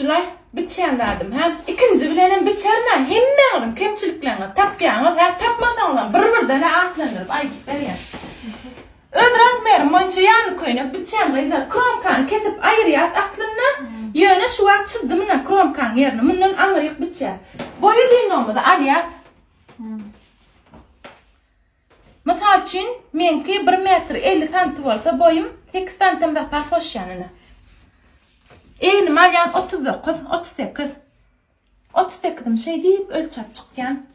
şulay biçenlerdim. Hem ikinci bilenem biçerler. Hemmeğirim kemçiliklerini tapyanlar. Hem tapmasanlar bir-birden atlanırıp ayıplar ya. Ödrazmerim monça yanı koyunup biçenlerler. Kromkan ketip ayırıyat aklına. Yöne şu at çıddımına kromkan yerine. Bundan anlayıp biçer. Boyu değil olmadı aliyat. Misal üçün menki 1 metr 50 santim olsa boyum 8 santim da hoş yanına. Eğinim alyan 39, 38. 38'im şey deyip ölçüp çıkken.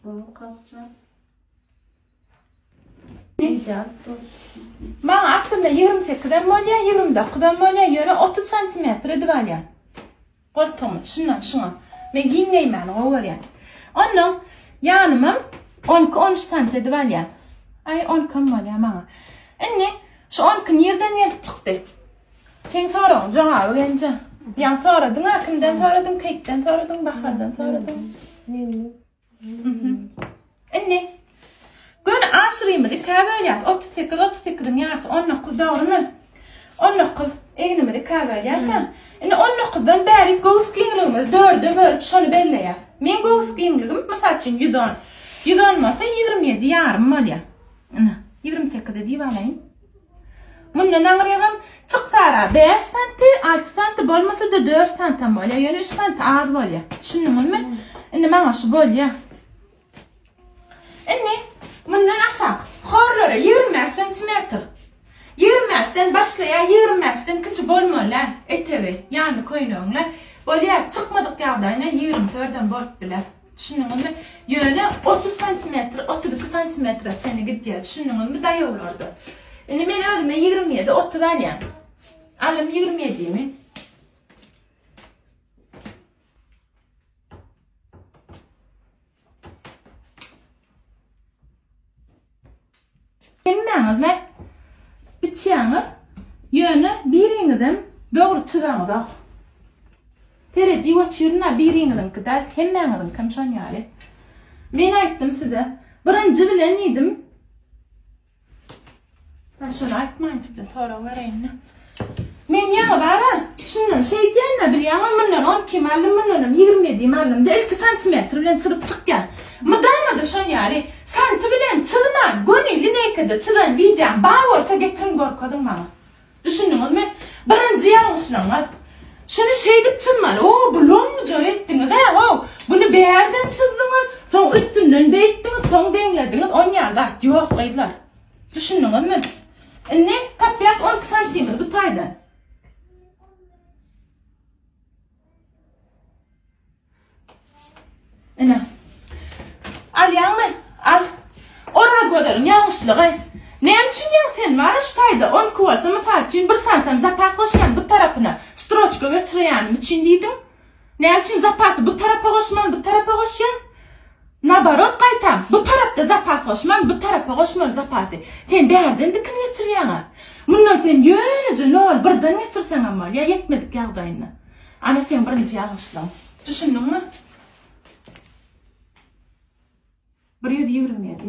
Bu kalacak. Bana aslında 28'den molya, 29'dan molya, yöne 30 santimetre edip alyan. Koltuğumu, şundan şuna. Ben giyinleyim yani, o var yani. Onun yanımım 12-13 santimetre edip alyan. Ay 12 molya bana. Anne, şu 12 yerden gelip çıktı. Sen sorun, cevabı gelince. Yani soradın, akımdan soradın, kekten soradın, bakardan soradın. Anne, gönü aşırıyım dedi, kahve yaz. 38'in yarısı 19 doğrunun. 19 eğinimi de kahve yazsan. Yani 19'dan beri göğüs giyinliğimiz 4'e bölüp şunu belli yaz. Men göğüs giyinliğim mesela için 110. 110 olsa 27 yarım mal ya. 28'de deyip alayım. Bundan ağrıyağım çıksara 5 santi, 6 santi bolmasa da 4 santi bol ya. Yani 3 santi az bol ya. Düşündün mü? Şimdi bana şu bol ya. Anne, bundan aşağı horlara 20 santimetre. 20'den başlaya 20'den küçük bolmalar. Etevi, yani koyunuyorlar. Böyle çıkmadık yavdayına 24'den bol bile. Düşündün mü? Yöne 30 santimetre, 32 santimetre çene gidiyor. Düşündün mü? Dayı olurdu. Yani ben ödüme 27, 30 alyan. Alım 27 mi? Hemmeğiniz ne? Bitçiyeniz yönü birinizden doğru çıranı da. Teredi uçuruna birinizden kadar hemmeğinizden kamşan yari. Ben ayttım size. Birinci bilen idim. Ben şunu aytmayın size sonra vereyim ne. Men yana bara. Şundan şey diyenle bir yana bundan 12 malım bundan 27 malım da 2 santimetre bilen çıkıp çıkken. Mıdama da şun yari. Santi bilen çıdıman. Gönüllü nekede çıdan videom. Bağ orta getirin gorkodun bana. Düşündünüz mü? Birinci yanlışlığınız. Şunu şey deyip çıdmalı. Oo bu lon mu cöre ettiniz ha? Bunu beğerden çıldınız. Son üstünden beyttiniz. Son denglediniz. 10 yerde yok koydular. Düşündünüz mü? Ne? Kapıyak 12 santimetre bu taydan. Ana. Al yanma. Al. Oraya göderin yanlışlığı. Neyim için yan sen var iştaydı? 10 kuvalsa mesela için 1 santim zapat koşman bu tarafına stroçka geçireyen için dedim. Neyim için zapatı bu tarafa koşman bu tarafa koşyan? Nabarot kaytam. Bu tarafta zapat koşman bu tarafa koşman zapatı. Sen bir yerden dikini geçireyen. Bundan sen yönece ne ol birden geçirsen ama ya yetmedik yağdayını. Ana sen birinci yanlışlığın. Düşündün mü? 127.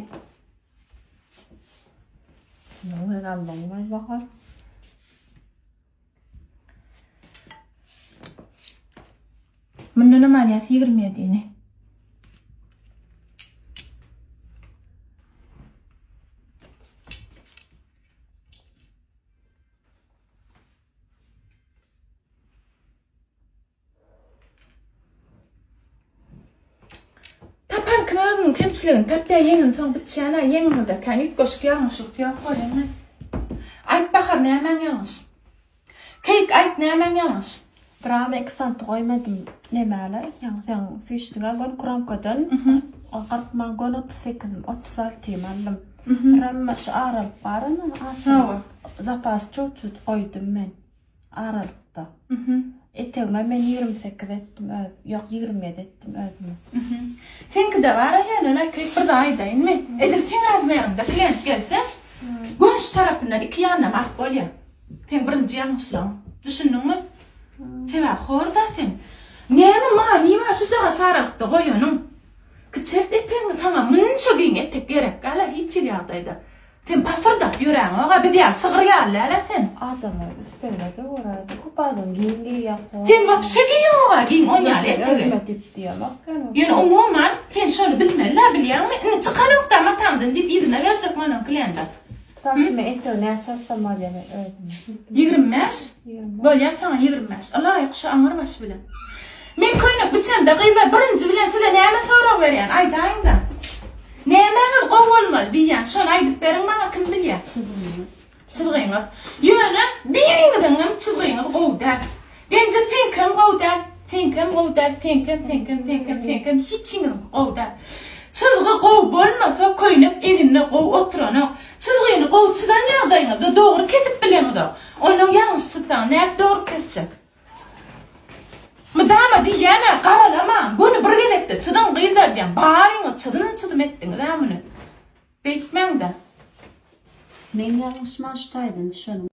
Sınavı herhalde bakar. Bundan ameliyatı 27 ne? Tapan kınavın kemçilerin tapya yengin son bitçiyana yengin de kan ilk koşuk yanlışlık yok öyle. Ayt bakar ne hemen yanlış. Kayık ayt ne hemen yanlış. Bravo 2 santi koymadım. Ne böyle? Yani fiştiğe gön krom koydun. Akartma gön 38, 36 aldım. Bravo şu aralık barını asıl. Zapas çok koydum ben. Aralıkta. Eteğime ben 28 ettim. Yok 27 ettim ödümü. Sen de var ya ne kayık bir zaydayın mı? Edir sen azmayanda klient gelse. Gön şu tarafından iki yanına mak bolya. Sen birinci yanlışlan. Düşündün mü? Teva horda sen. Nemi ma nima şu jağa şaralıkta koyunun. Kıçert ettiğini sana mınça giyin ettek gerek. Gala hiç il yağdaydı. Sen pafırdak yüreğin oğa bir diyal sığır yağlı sen. Adamı istemedi orada. Kupadan giyinliği yapıyor. Sen vapşa giyin oğa giyin on yağlı ettevi. Ölmedik diye bak. Yani umuman sen şunu bilmeli biliyor musun? Ne çıkanın da matandın deyip izine verecek onun kliyanda. Saçma eto ne çatsam acaba öyle. 25. Böyle sana 25. Allah yakışı anırmaş bile. Men koynak bıçamda kıylar birinci bilen size neyme sorak veriyen aydayın da. Neymeğiniz qov olmalı diyen şunu aydıp verin bana kim bilyer. Çıbığınız. Yöne birinizden çıbığınız qov der. Bence sen kim qov der. Sen kim qov der. Sen kim hiçiniz qov der. Çılgı qov bolmasa koynak evinne qov oturana. Çılgıyını qov çıdan yağdayınız da doğru ketip bileniz da. Onun yanlış çıdan ne doğru kesecek. Madama diyene qaralama. Bunu bir gedekde çıdan qıylar diyen. Bağırını çıdım ettiniz ha bunu. Bekmen de. Men yanlış maçtaydın düşünün.